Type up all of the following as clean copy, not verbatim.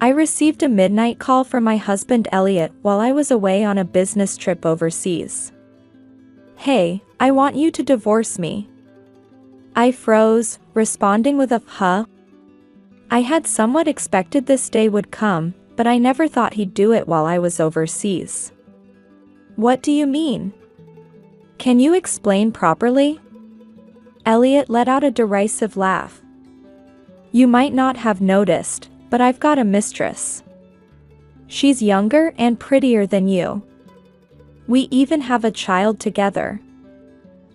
I received a midnight call from my husband Elliot while I was away on a business trip overseas. "Hey, I want you to divorce me." I froze, responding with a "huh?" I had somewhat expected this day would come, but I never thought he'd do it while I was overseas. "What do you mean? Can you explain properly?" Elliot let out a derisive laugh. "You might not have noticed, but I've got a mistress. She's younger and prettier than you. We even have a child together."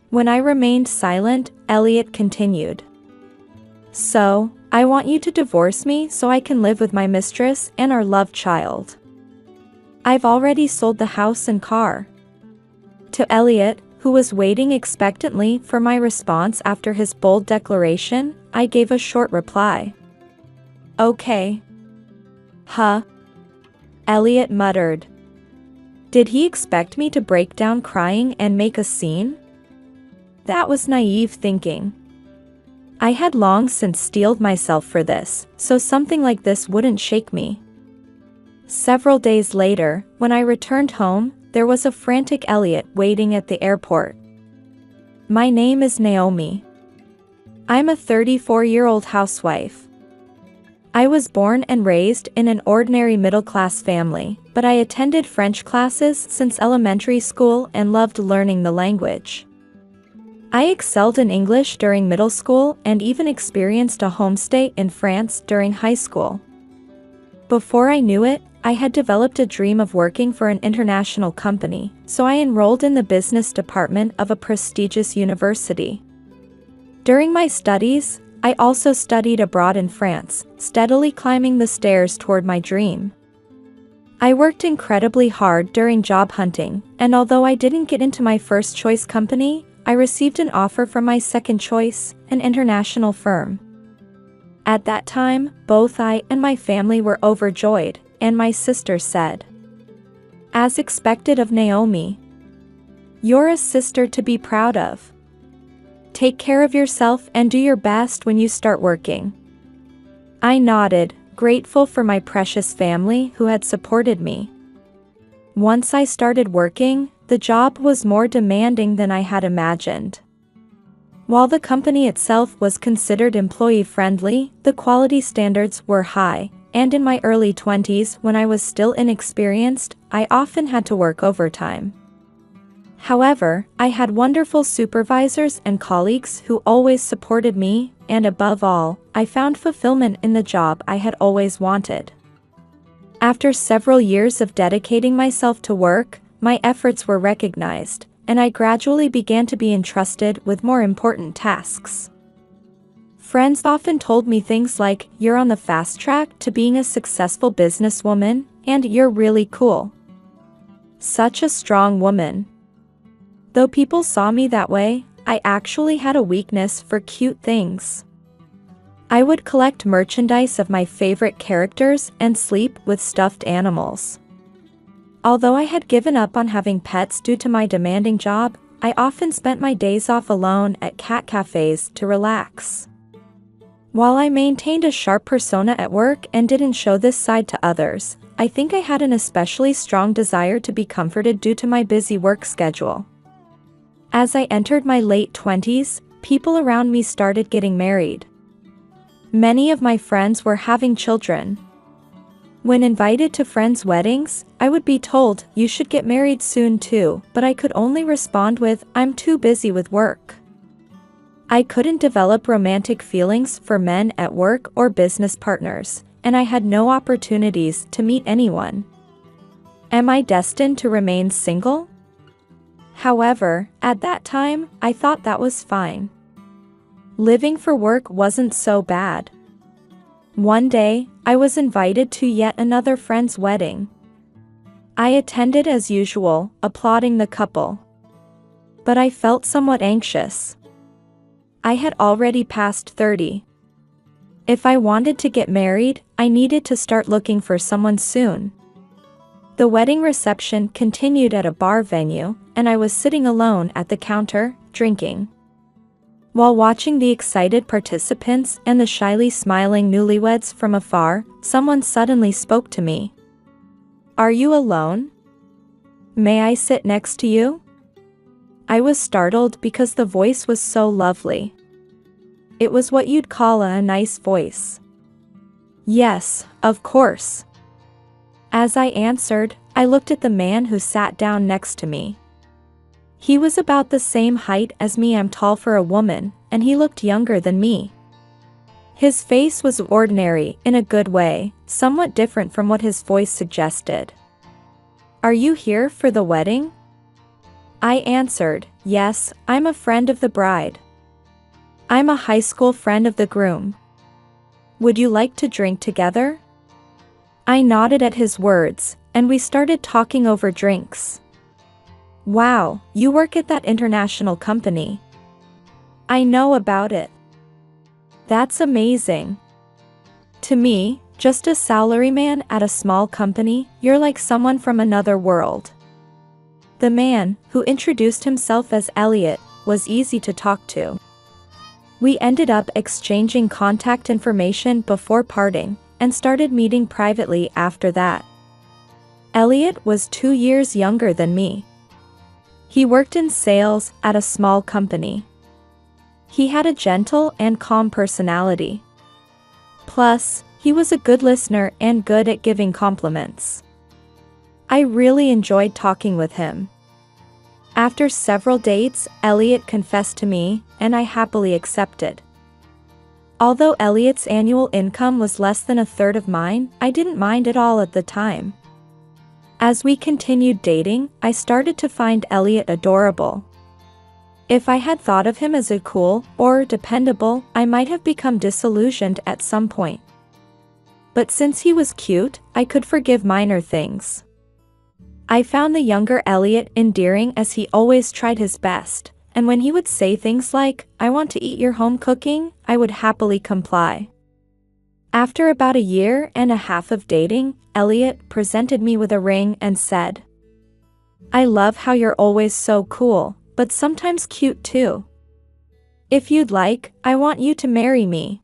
When I remained silent, Elliot continued. "So, I want you to divorce me so I can live with my mistress and our loved child. I've already sold the house and car." To Elliot, who was waiting expectantly for my response after his bold declaration, I gave a short reply. "Okay." "Huh?" Elliot muttered. Did he expect me to break down crying and make a scene? That was naive thinking. I had long since steeled myself for this, so something like this wouldn't shake me. Several days later, when I returned home, there was a frantic Elliot waiting at the airport. "My name is Naomi. I'm a 34-year-old housewife. I was born and raised in an ordinary middle-class family, but I attended French classes since elementary school and loved learning the language. I excelled in English during middle school and even experienced a homestay in France during high school. Before I knew it, I had developed a dream of working for an international company, so I enrolled in the business department of a prestigious university. During my studies, I also studied abroad in France, steadily climbing the stairs toward my dream. I worked incredibly hard during job hunting, and although I didn't get into my first choice company, I received an offer from my second choice, an international firm. At that time, both I and my family were overjoyed, and my sister said, as expected of Naomi, "You're a sister to be proud of. Take care of yourself and do your best when you start working." I nodded, grateful for my precious family who had supported me. Once I started working, the job was more demanding than I had imagined. While the company itself was considered employee-friendly, the quality standards were high, and in my early 20s when I was still inexperienced, I often had to work overtime. However, I had wonderful supervisors and colleagues who always supported me, and above all, I found fulfillment in the job I had always wanted. After several years of dedicating myself to work, my efforts were recognized, and I gradually began to be entrusted with more important tasks. Friends often told me things like, "You're on the fast track to being a successful businesswoman, and you're really cool. Such a strong woman." Though people saw me that way, I actually had a weakness for cute things. I would collect merchandise of my favorite characters and sleep with stuffed animals. Although I had given up on having pets due to my demanding job, I often spent my days off alone at cat cafes to relax. While I maintained a sharp persona at work and didn't show this side to others, I think I had an especially strong desire to be comforted due to my busy work schedule. As I entered my late 20s, people around me started getting married. Many of my friends were having children. When invited to friends' weddings, I would be told, "You should get married soon too," but I could only respond with, "I'm too busy with work." I couldn't develop romantic feelings for men at work or business partners, and I had no opportunities to meet anyone. Am I destined to remain single? However, at that time, I thought that was fine. Living for work wasn't so bad. One day, I was invited to yet another friend's wedding. I attended as usual, applauding the couple. But I felt somewhat anxious. I had already passed 30. If I wanted to get married, I needed to start looking for someone soon. The wedding reception continued at a bar venue, and I was sitting alone at the counter, drinking. While watching the excited participants and the shyly smiling newlyweds from afar, someone suddenly spoke to me. "Are you alone? May I sit next to you?" I was startled because the voice was so lovely. It was what you'd call a nice voice. "Yes, of course." As I answered, I looked at the man who sat down next to me. He was about the same height as me. I'm tall for a woman, and he looked younger than me. His face was ordinary in a good way, somewhat different from what his voice suggested. "Are you here for the wedding?" I answered, "Yes, I'm a friend of the bride." "I'm a high school friend of the groom. Would you like to drink together?" I nodded at his words, and we started talking over drinks. "Wow, you work at that international company." "I know about it." "That's amazing." "To me, just a salaryman at a small company, you're like someone from another world." The man, who introduced himself as Elliot, was easy to talk to. We ended up exchanging contact information before parting, and started meeting privately after that. Elliot was 2 years younger than me. He worked in sales at a small company. He had a gentle and calm personality. Plus, he was a good listener and good at giving compliments. I really enjoyed talking with him. After several dates, Elliot confessed to me, and I happily accepted. Although Elliot's annual income was less than a third of mine, I didn't mind at all at the time. As we continued dating, I started to find Elliot adorable. If I had thought of him as a cool or dependable, I might have become disillusioned at some point. But since he was cute, I could forgive minor things. I found the younger Elliot endearing as he always tried his best, and when he would say things like, "I want to eat your home cooking," I would happily comply. After about a year and a half of dating, Elliot presented me with a ring and said, "I love how you're always so cool, but sometimes cute too. If you'd like, I want you to marry me."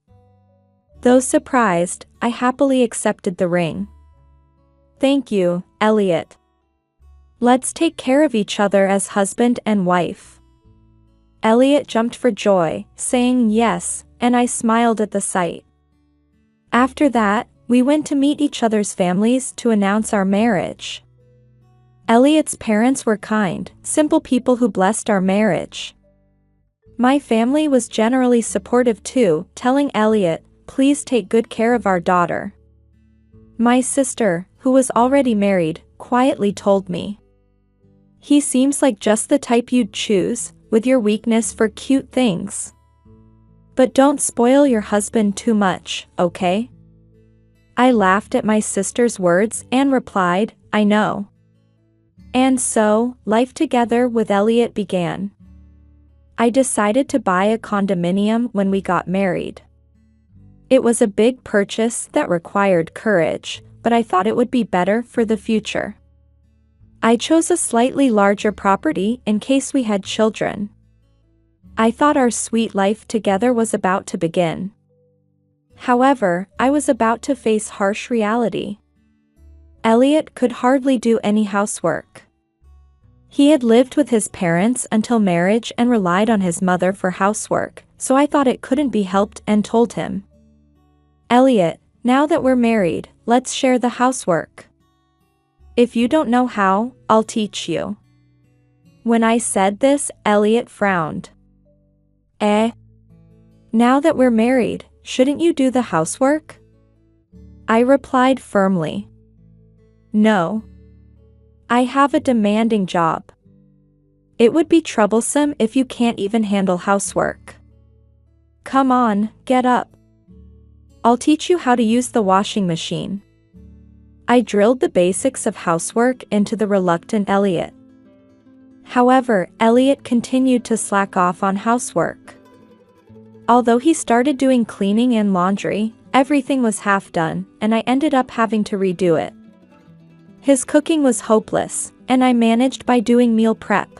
Though surprised, I happily accepted the ring. "Thank you, Elliot. Let's take care of each other as husband and wife." Elliot jumped for joy, saying yes, and I smiled at the sight. After that, we went to meet each other's families to announce our marriage. Elliot's parents were kind, simple people who blessed our marriage. My family was generally supportive too, telling Elliot, "Please take good care of our daughter." My sister, who was already married, quietly told me, "He seems like just the type you'd choose, with your weakness for cute things. But don't spoil your husband too much, okay?" I laughed at my sister's words and replied, "I know." And so, life together with Elliot began. I decided to buy a condominium when we got married. It was a big purchase that required courage, but I thought it would be better for the future. I chose a slightly larger property in case we had children. I thought our sweet life together was about to begin. However, I was about to face harsh reality. Elliot could hardly do any housework. He had lived with his parents until marriage and relied on his mother for housework, so I thought it couldn't be helped and told him, "Elliot, now that we're married, let's share the housework. If you don't know how, I'll teach you." When I said this, Elliot frowned. Now that we're married, shouldn't you do the housework?" I replied firmly, "No. I have a demanding job. It would be troublesome if you can't even handle housework. Come on, get up. I'll teach you how to use the washing machine." I drilled the basics of housework into the reluctant Elliot. However, Elliot continued to slack off on housework. Although he started doing cleaning and laundry, everything was half done, and I ended up having to redo it. His cooking was hopeless, and I managed by doing meal prep.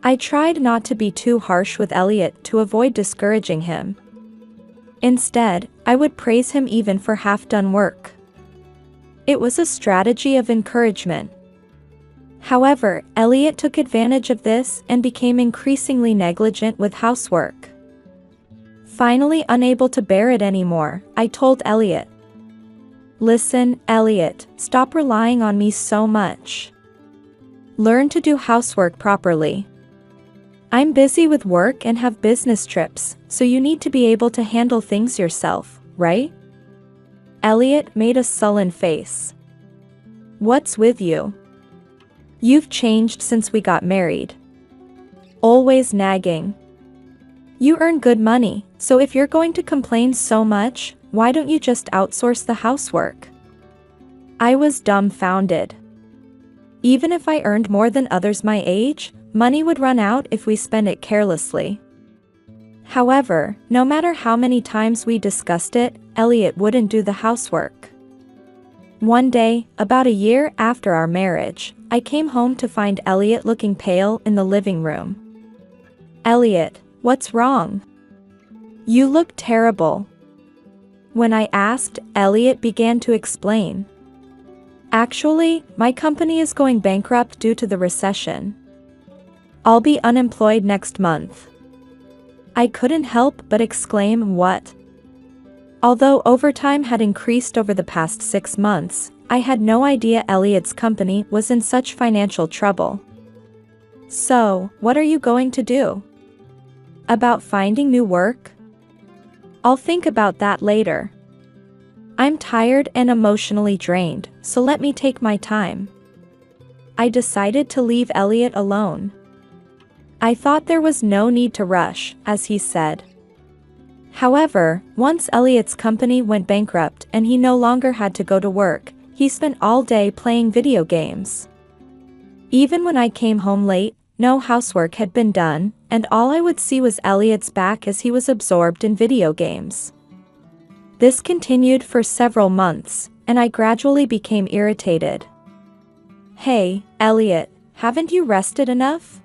I tried not to be too harsh with Elliot to avoid discouraging him. Instead, I would praise him even for half-done work. It was a strategy of encouragement. However, Elliot took advantage of this and became increasingly negligent with housework. Finally unable to bear it anymore, I told Elliot, "Listen, Elliot, stop relying on me so much. Learn to do housework properly. I'm busy with work and have business trips, so you need to be able to handle things yourself, right?" Elliot made a sullen face. "What's with you? You've changed since we got married. Always nagging. You earn good money, so if you're going to complain so much, why don't you just outsource the housework?" I was dumbfounded. Even if I earned more than others my age, money would run out if we spent it carelessly. However, no matter how many times we discussed it, Elliot wouldn't do the housework. One day, about a year after our marriage, I came home to find Elliot looking pale in the living room. "Elliot, what's wrong? You look terrible." When I asked, Elliot began to explain. "Actually, my company is going bankrupt due to the recession. I'll be unemployed next month." I couldn't help but exclaim, "What?" Although overtime had increased over the past 6 months, I had no idea Elliot's company was in such financial trouble. "So, what are you going to do? About finding new work?" "I'll think about that later. I'm tired and emotionally drained, so let me take my time." I decided to leave Elliot alone. I thought there was no need to rush, as he said. However, once Elliot's company went bankrupt and he no longer had to go to work, he spent all day playing video games. Even when I came home late, no housework had been done, and all I would see was Elliot's back as he was absorbed in video games. This continued for several months, and I gradually became irritated. "Hey, Elliot, haven't you rested enough?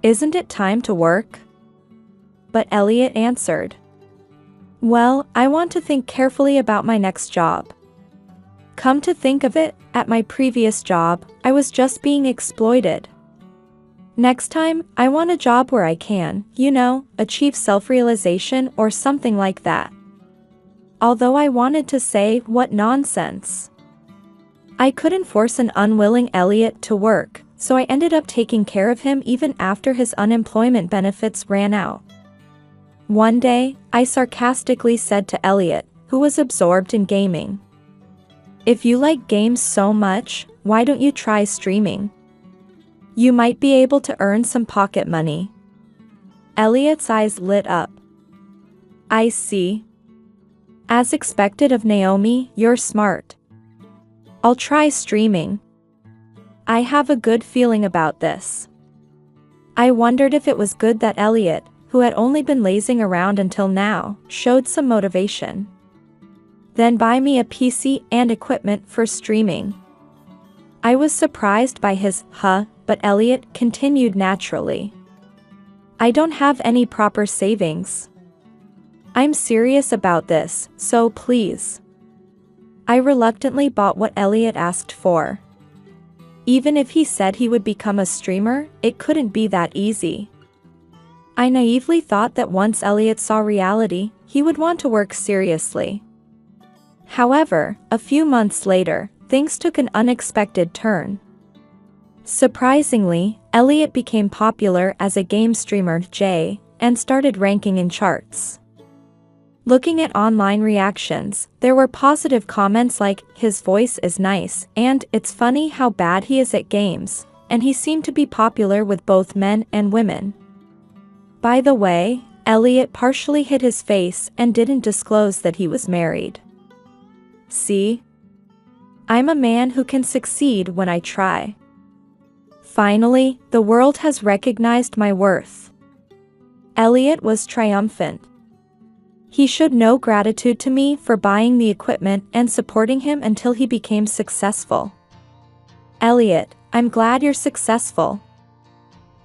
Isn't it time to work?" But Elliot answered, "Well, I want to think carefully about my next job. Come to think of it, at my previous job, I was just being exploited. Next time, I want a job where I can, achieve self-realization or something like that." Although I wanted to say, "What nonsense." I couldn't force an unwilling Elliot to work, so I ended up taking care of him even after his unemployment benefits ran out. One day, I sarcastically said to Elliot, who was absorbed in gaming, "If you like games so much, why don't you try streaming? You might be able to earn some pocket money." Elliot's eyes lit up. "I see. As expected of Naomi, you're smart. I'll try streaming. I have a good feeling about this." I wondered if it was good that Elliot, who had only been lazing around until now, showed some motivation. Then buy me a PC and equipment for streaming. I was surprised by his but Elliot continued naturally. "I don't have any proper savings. I'm serious about this, so please." I reluctantly bought what Elliot asked for. Even if he said he would become a streamer, it couldn't be that easy. I naively thought that once Elliot saw reality, he would want to work seriously. However, a few months later, things took an unexpected turn. Surprisingly, Elliot became popular as a game streamer, and started ranking in charts. Looking at online reactions, there were positive comments like, "His voice is nice," and "It's funny how bad he is at games," and he seemed to be popular with both men and women. By the way, Elliot partially hid his face and didn't disclose that he was married. See? I'm a man who can succeed when I try. Finally, the world has recognized my worth. Elliot was triumphant. He showed no gratitude to me for buying the equipment and supporting him until he became successful. "Elliot, I'm glad you're successful.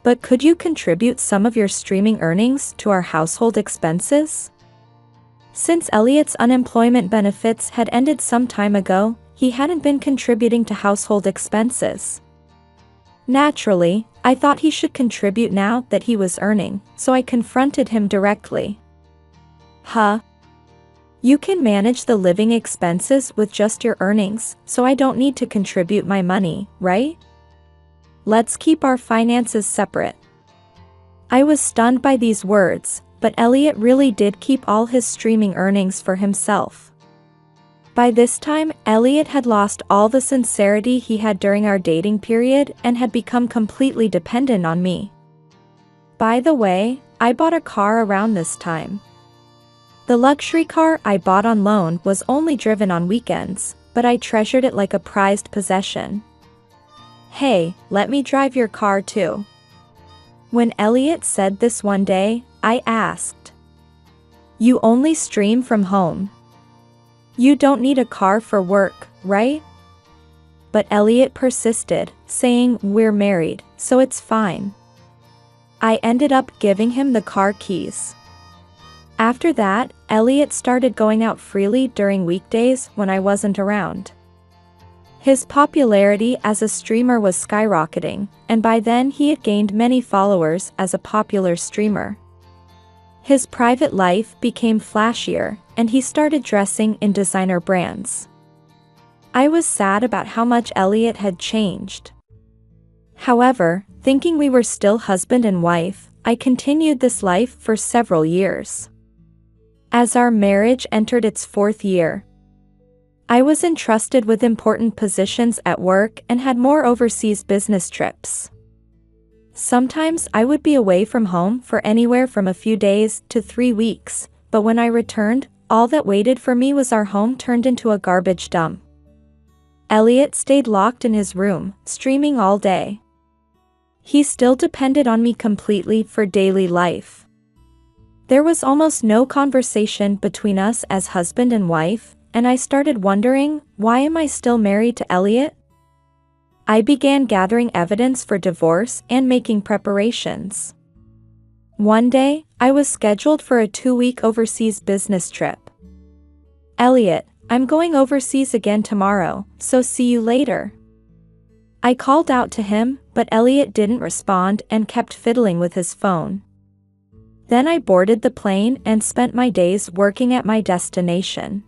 But could you contribute some of your streaming earnings to our household expenses? Since Elliot's unemployment benefits had ended some time ago, he hadn't been contributing to household expenses. Naturally, I thought he should contribute now that he was earning, so I confronted him directly. Huh? You can manage the living expenses with just your earnings, so I don't need to contribute my money, right? Let's keep our finances separate. I was stunned by these words, but Elliot really did keep all his streaming earnings for himself. By this time, Elliot had lost all the sincerity he had during our dating period and had become completely dependent on me. By the way, I bought a car around this time. The luxury car I bought on loan was only driven on weekends, but I treasured it like a prized possession. Hey, let me drive your car too. When Elliot said this one day, I asked, "You only stream from home. You don't need a car for work, right?" But Elliot persisted, saying, "We're married, so it's fine." I ended up giving him the car keys. After that, Elliot started going out freely during weekdays when I wasn't around. His popularity as a streamer was skyrocketing, and by then he had gained many followers as a popular streamer. His private life became flashier, and he started dressing in designer brands. I was sad about how much Elliot had changed. However, thinking we were still husband and wife, I continued this life for several years. As our marriage entered its 4th year, I was entrusted with important positions at work and had more overseas business trips. Sometimes I would be away from home for anywhere from a few days to 3 weeks, but when I returned, all that waited for me was our home turned into a garbage dump. Elliot stayed locked in his room, streaming all day. He still depended on me completely for daily life. There was almost no conversation between us as husband and wife, and I started wondering, why am I still married to Elliot? I began gathering evidence for divorce and making preparations. One day, I was scheduled for a 2-week overseas business trip. "Elliot, I'm going overseas again tomorrow, so see you later." I called out to him, but Elliot didn't respond and kept fiddling with his phone. Then I boarded the plane and spent my days working at my destination.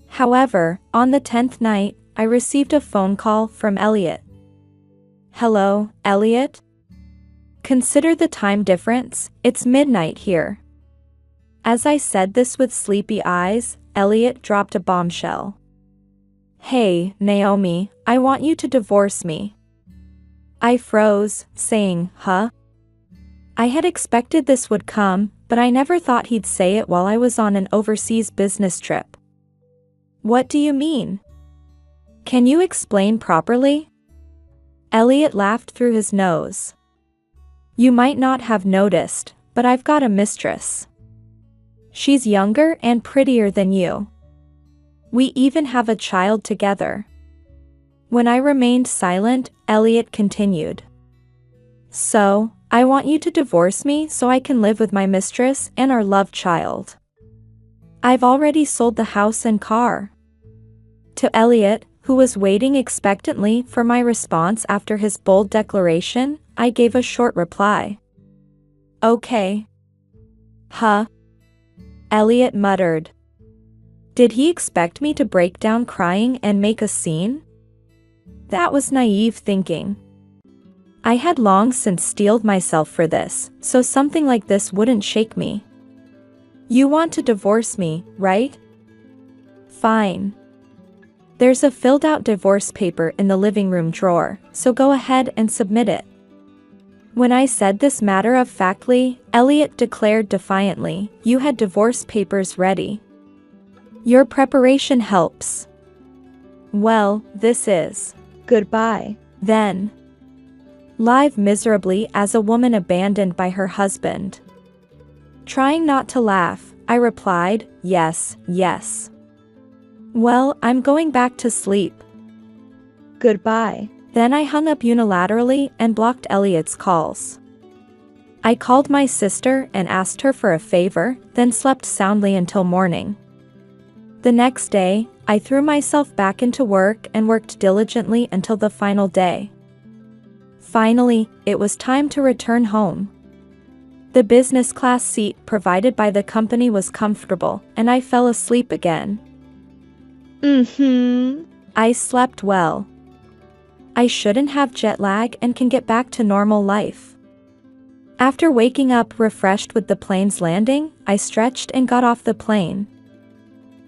However, on the 10th night, I received a phone call from Elliot. "Hello, Elliot? Consider the time difference, it's midnight here." As I said this with sleepy eyes, Elliot dropped a bombshell. "Hey, Naomi, I want you to divorce me." I froze, saying, "Huh?" I had expected this would come, but I never thought he'd say it while I was on an overseas business trip. "What do you mean? Can you explain properly?" Elliot laughed through his nose. "You might not have noticed, but I've got a mistress. She's younger and prettier than you. We even have a child together." When I remained silent, Elliot continued. "So, I want you to divorce me so I can live with my mistress and our love child. I've already sold the house and car." To Elliot, who was waiting expectantly for my response after his bold declaration, I gave a short reply. "Okay." "Huh?" Elliot muttered. Did he expect me to break down crying and make a scene? That was naive thinking. I had long since steeled myself for this, so something like this wouldn't shake me. "You want to divorce me, right? Fine. There's a filled-out divorce paper in the living room drawer, so go ahead and submit it." When I said this matter-of-factly, Elliot declared defiantly, "You had divorce papers ready. Your preparation helps." "Well, this is goodbye, then." Live miserably as a woman abandoned by her husband. Trying not to laugh, I replied, "Yes, yes." "Well, I'm going back to sleep. Goodbye." Then I hung up unilaterally and blocked Elliot's calls. I called my sister and asked her for a favor, then slept soundly until morning. The next day, I threw myself back into work and worked diligently until the final day. Finally, it was time to return home. The business class seat provided by the company was comfortable, and I fell asleep again. I slept well. I shouldn't have jet lag and can get back to normal life. After waking up refreshed with the plane's landing, I stretched and got off the plane.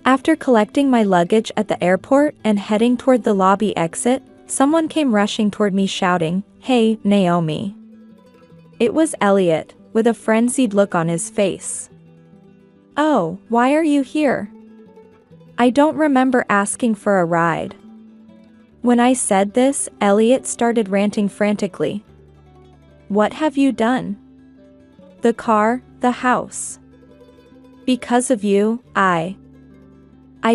After collecting my luggage at the airport and heading toward the lobby exit, someone came rushing toward me shouting, "Hey, Naomi." It was Elliot, with a frenzied look on his face. "Oh, why are you here?" I don't remember asking for a ride. When I said this, Elliot started ranting frantically. "What have you done?" "The car, the house. Because of you, I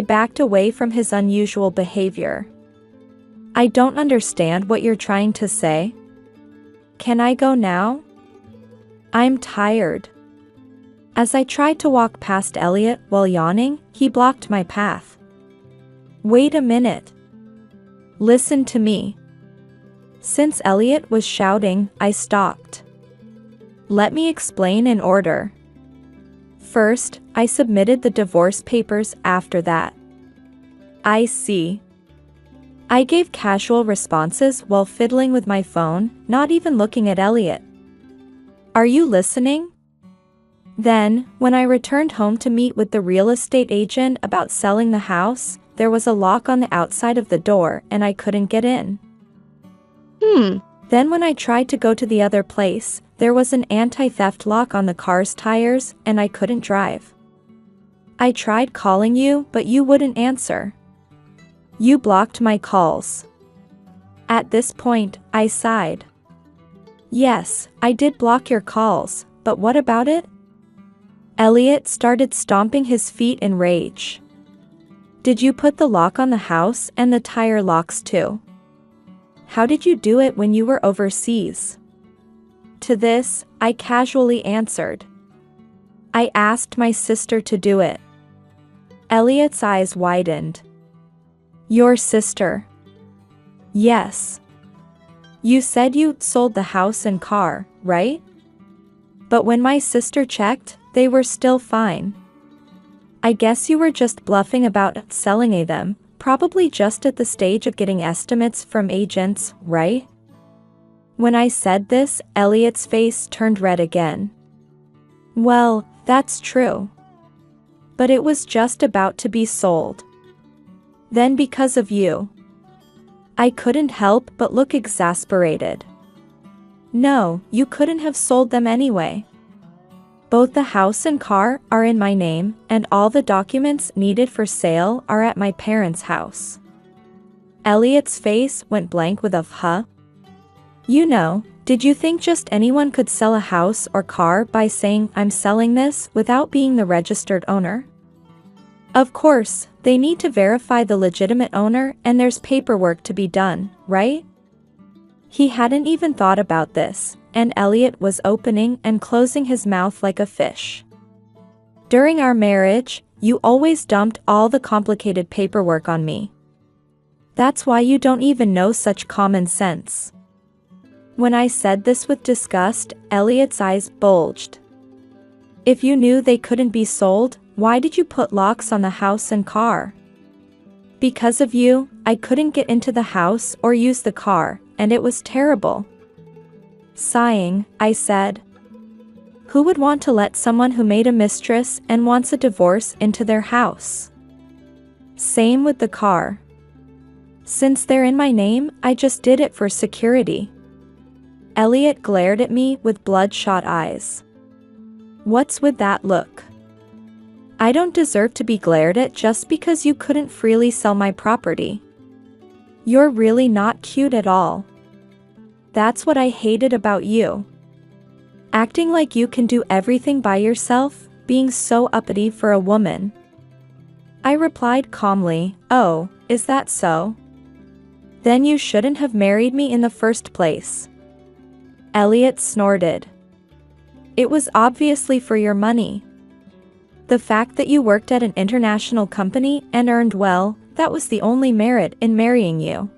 backed away from his unusual behavior. "I don't understand what you're trying to say. Can I go now? I'm tired." As I tried to walk past Elliot while yawning, he blocked my path. "Wait a minute. Listen to me." Since Elliot was shouting, I stopped. "Let me explain in order. First, I submitted the divorce papers after that." "I see." I gave casual responses while fiddling with my phone, not even looking at Elliot. "Are you listening?" Then, when I returned home to meet with the real estate agent about selling the house, there was a lock on the outside of the door and I couldn't get in. Then when I tried to go to the other place, there was an anti-theft lock on the car's tires and I couldn't drive. I tried calling you, but you wouldn't answer. You blocked my calls. At this point, I sighed. "Yes, I did block your calls, but what about it?" Elliot started stomping his feet in rage. "Did you put the lock on the house and the tire locks too? How did you do it when you were overseas?" To this, I casually answered. "I asked my sister to do it." Elliot's eyes widened. "Your sister?" "Yes. You said you sold the house and car, right? But when my sister checked, they were still fine. I guess you were just bluffing about selling them, probably just at the stage of getting estimates from agents, right?" When I said this, Elliot's face turned red again. "Well, that's true. But it was just about to be sold. Then because of you." I couldn't help but look exasperated. "No, you couldn't have sold them anyway. Both the house and car are in my name, and all the documents needed for sale are at my parents' house." Elliot's face went blank with a "huh?" "You know, did you think just anyone could sell a house or car by saying I'm selling this without being the registered owner? Of course, they need to verify the legitimate owner and there's paperwork to be done, right?" He hadn't even thought about this, and Elliot was opening and closing his mouth like a fish. "During our marriage, you always dumped all the complicated paperwork on me. That's why you don't even know such common sense." When I said this with disgust, Elliot's eyes bulged. "If you knew they couldn't be sold, why did you put locks on the house and car?" "Because of you, I couldn't get into the house or use the car, and it was terrible." Sighing, I said, "Who would want to let someone who made a mistress and wants a divorce into their house?" "Same with the car. Since they're in my name, I just did it for security." Elliot glared at me with bloodshot eyes. "What's with that look? I don't deserve to be glared at just because you couldn't freely sell my property. You're really not cute at all. That's what I hated about you. Acting like you can do everything by yourself, being so uppity for a woman." I replied calmly, "Oh, is that so? Then you shouldn't have married me in the first place. Elliot snorted. It was obviously for your money. The fact that you worked at an international company and earned well, that was the only merit in marrying you.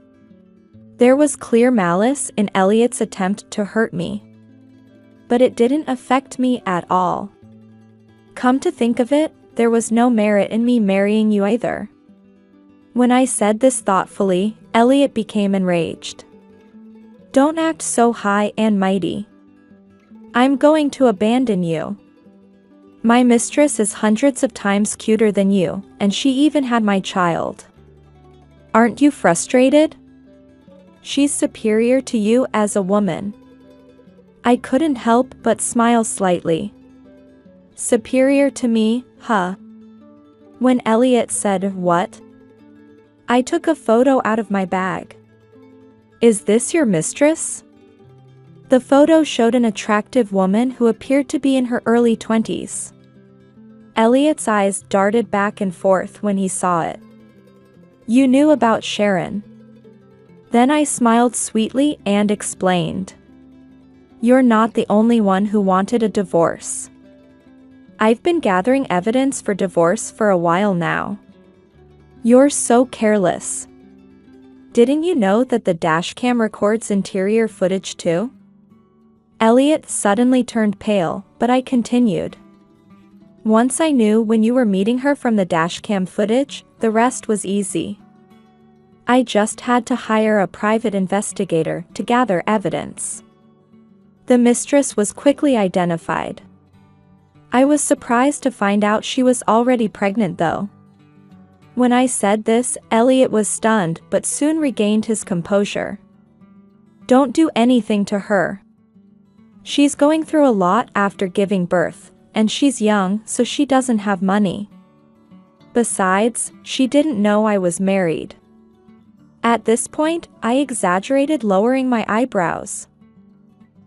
There was clear malice in Elliot's attempt to hurt me. But it didn't affect me at all. Come to think of it, there was no merit in me marrying you either. When I said this thoughtfully, Elliot became enraged. Don't act so high and mighty. I'm going to abandon you. My mistress is hundreds of times cuter than you, and she even had my child. Aren't you frustrated? She's superior to you as a woman. I couldn't help but smile slightly. Superior to me, huh? When Elliot said, "What?" I took a photo out of my bag. Is this your mistress? The photo showed an attractive woman who appeared to be in her early 20s. Elliot's eyes darted back and forth when he saw it. You knew about Sharon. Then I smiled sweetly and explained. You're not the only one who wanted a divorce. I've been gathering evidence for divorce for a while now. You're so careless. Didn't you know that the dashcam records interior footage too? Elliot suddenly turned pale, but I continued. Once I knew when you were meeting her from the dashcam footage, the rest was easy. I just had to hire a private investigator to gather evidence. The mistress was quickly identified. I was surprised to find out she was already pregnant though. When I said this, Elliot was stunned but soon regained his composure. Don't do anything to her. She's going through a lot after giving birth, and she's young, so she doesn't have money. Besides, she didn't know I was married. At this point, I exaggerated, lowering my eyebrows.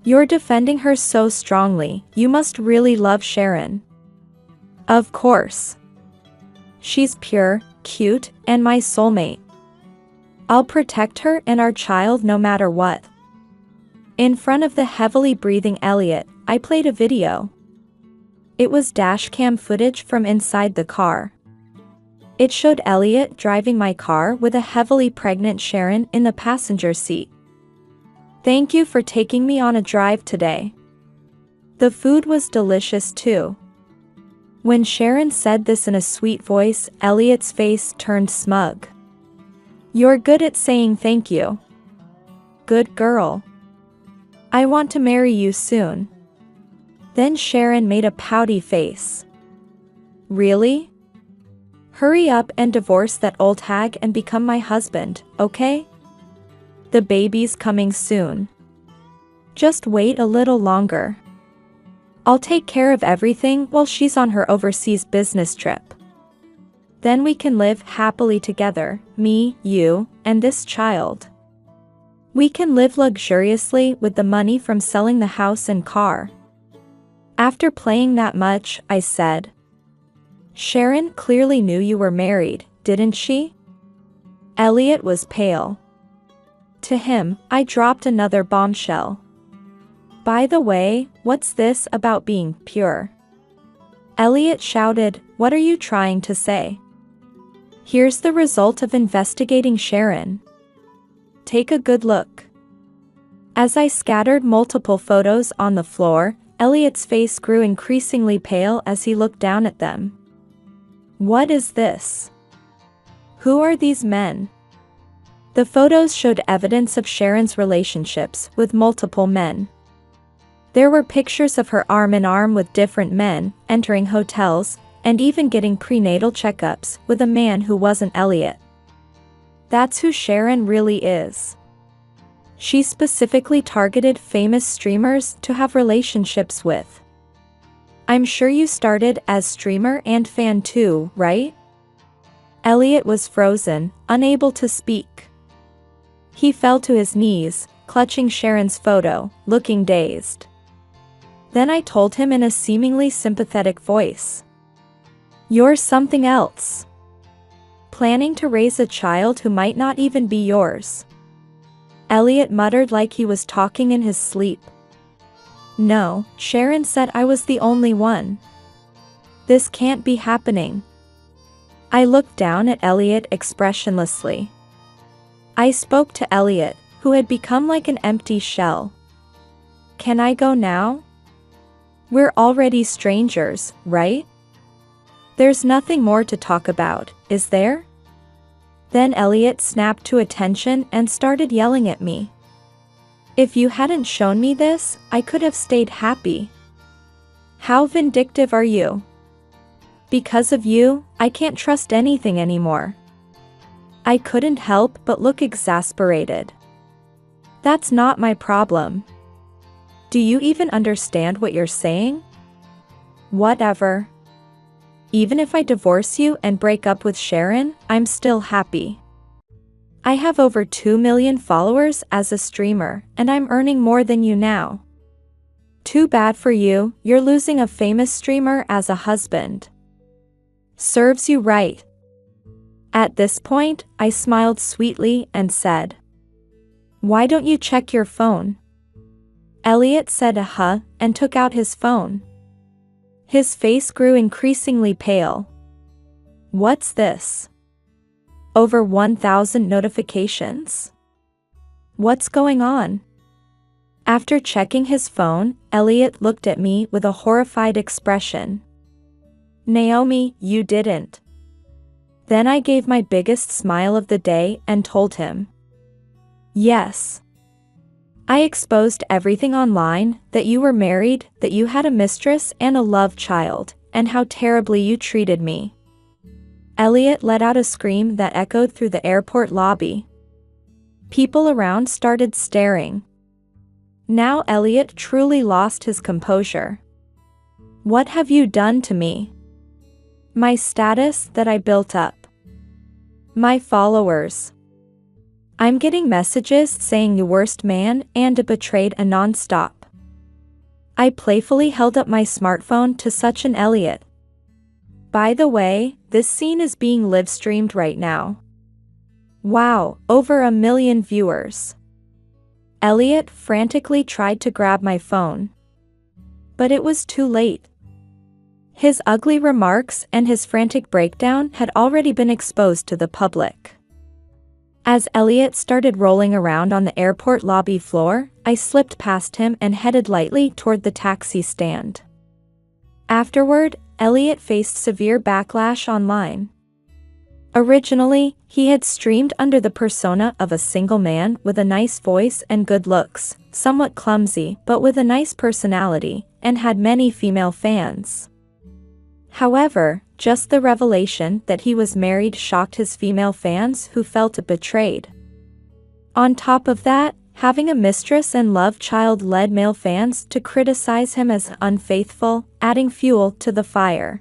You're defending her so strongly, you must really love Sharon. Of course. She's pure, cute, and my soulmate. I'll protect her and our child no matter what. In front of the heavily breathing Elliot, I played a video. It was dashcam footage from inside the car. It showed Elliot driving my car with a heavily pregnant Sharon in the passenger seat. Thank you for taking me on a drive today. The food was delicious too. When Sharon said this in a sweet voice, Elliot's face turned smug. You're good at saying thank you. Good girl. I want to marry you soon. Then Sharon made a pouty face. Really? Hurry up and divorce that old hag and become my husband, okay? The baby's coming soon. Just wait a little longer. I'll take care of everything while she's on her overseas business trip. Then we can live happily together, me, you, and this child. We can live luxuriously with the money from selling the house and car. After playing that much, I said, Sharon clearly knew you were married, didn't she? Elliot was pale. To him, I dropped another bombshell. By the way, what's this about being pure? Elliot shouted, what are you trying to say? Here's the result of investigating Sharon. Take a good look. As I scattered multiple photos on the floor, Elliot's face grew increasingly pale as he looked down at them. What is this? Who are these men? The photos showed evidence of Sharon's relationships with multiple men. There were pictures of her arm in arm with different men, entering hotels, and even getting prenatal checkups with a man who wasn't Elliot. That's who Sharon really is. She specifically targeted famous streamers to have relationships with. I'm sure you started as streamer and fan too, right? Elliot was frozen, unable to speak. He fell to his knees, clutching Sharon's photo, looking dazed. Then I told him in a seemingly sympathetic voice. You're something else. Planning to raise a child who might not even be yours. Elliot muttered like he was talking in his sleep. No, Sharon said I was the only one. This can't be happening. I looked down at Elliot expressionlessly. I spoke to Elliot, who had become like an empty shell. Can I go now? We're already strangers, right? There's nothing more to talk about, is there? Then Elliot snapped to attention and started yelling at me. If you hadn't shown me this, I could have stayed happy. How vindictive are you? Because of you, I can't trust anything anymore. I couldn't help but look exasperated. That's not my problem. Do you even understand what you're saying? Whatever. Even if I divorce you and break up with Sharon, I'm still happy. I have over 2 million followers as a streamer, and I'm earning more than you now. Too bad for you, you're losing a famous streamer as a husband. Serves you right. At this point, I smiled sweetly and said, "Why don't you check your phone?" Elliot said and took out his phone. His face grew increasingly pale. What's this? Over 1,000 notifications? What's going on? After checking his phone, Elliot looked at me with a horrified expression. Naomi, you didn't. Then I gave my biggest smile of the day and told him. Yes. I exposed everything online, that you were married, that you had a mistress and a love child, and how terribly you treated me. Elliot let out a scream that echoed through the airport lobby. People around started staring. Now Elliot truly lost his composure. What have you done to me? My status that I built up. My followers. I'm getting messages saying the worst man and betrayed a non-stop. I playfully held up my smartphone to such an Elliot. By the way, this scene is being live-streamed right now. Wow, over 1 million viewers. Elliot frantically tried to grab my phone. But it was too late. His ugly remarks and his frantic breakdown had already been exposed to the public. As Elliot started rolling around on the airport lobby floor, I slipped past him and headed lightly toward the taxi stand. Afterward, Elliot faced severe backlash online. Originally, he had streamed under the persona of a single man with a nice voice and good looks, somewhat clumsy but with a nice personality, and had many female fans. However, just the revelation that he was married shocked his female fans who felt betrayed. On top of that, having a mistress and love child led male fans to criticize him as unfaithful, adding fuel to the fire.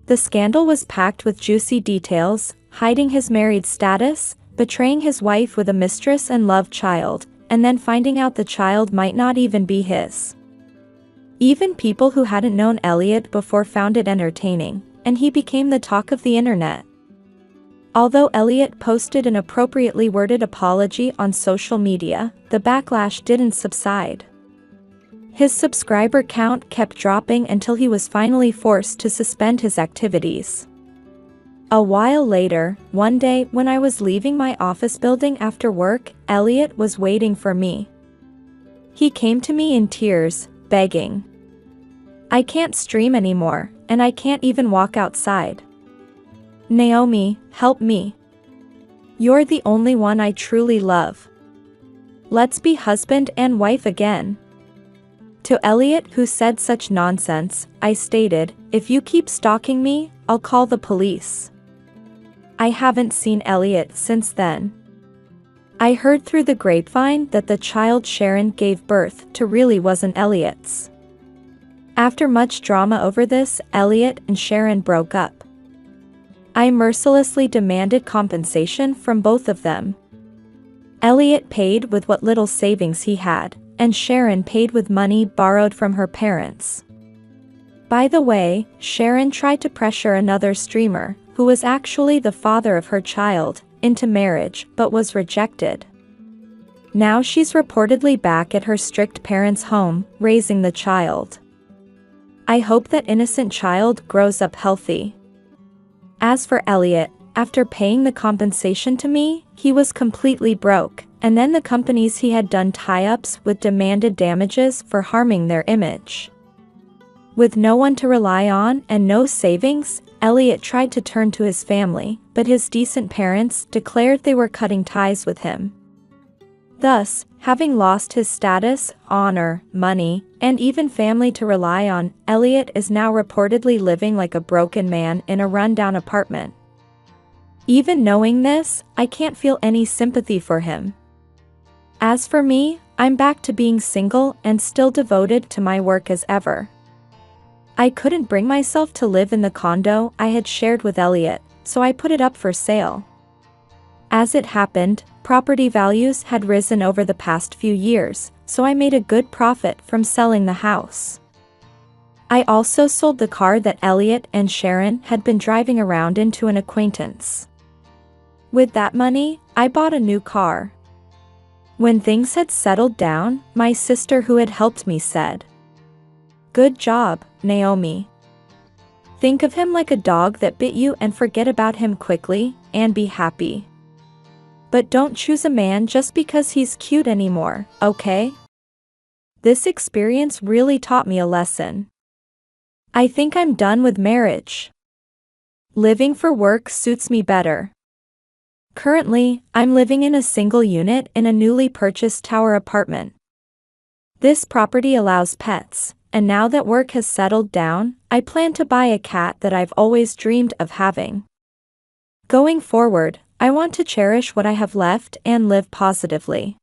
The scandal was packed with juicy details, hiding his married status, betraying his wife with a mistress and love child, and then finding out the child might not even be his. Even people who hadn't known Elliot before found it entertaining, and he became the talk of the internet. Although Elliot posted an appropriately worded apology on social media, the backlash didn't subside. His subscriber count kept dropping until he was finally forced to suspend his activities. A while later, one day when I was leaving my office building after work, Elliot was waiting for me. He came to me in tears, begging. I can't stream anymore, and I can't even walk outside. Naomi, help me. You're the only one I truly love. Let's be husband and wife again. To Elliot, who said such nonsense, I stated, if you keep stalking me, I'll call the police. I haven't seen Elliot since then. I heard through the grapevine that the child Sharon gave birth to really wasn't Elliot's. After much drama over this, Elliot and Sharon broke up. I mercilessly demanded compensation from both of them. Elliot paid with what little savings he had, and Sharon paid with money borrowed from her parents. By the way, Sharon tried to pressure another streamer, who was actually the father of her child, into marriage but was rejected. Now she's reportedly back at her strict parents' home, raising the child. I hope that innocent child grows up healthy. As for Elliot, after paying the compensation to me, he was completely broke, and then the companies he had done tie-ups with demanded damages for harming their image. With no one to rely on and no savings, Elliot tried to turn to his family, but his decent parents declared they were cutting ties with him. Thus, having lost his status, honor, money, and even family to rely on, Elliot is now reportedly living like a broken man in a rundown apartment. Even knowing this, I can't feel any sympathy for him. As for me, I'm back to being single and still devoted to my work as ever. I couldn't bring myself to live in the condo I had shared with Elliot, so I put it up for sale. As it happened, property values had risen over the past few years, so I made a good profit from selling the house. I also sold the car that Elliot and Sharon had been driving around in to an acquaintance. With that money, I bought a new car. When things had settled down, my sister who had helped me said, "Good job, Naomi. Think of him like a dog that bit you and forget about him quickly, and be happy. But don't choose a man just because he's cute anymore, okay?" This experience really taught me a lesson. I think I'm done with marriage. Living for work suits me better. Currently, I'm living in a single unit in a newly purchased tower apartment. This property allows pets, and now that work has settled down, I plan to buy a cat that I've always dreamed of having. Going forward, I want to cherish what I have left and live positively.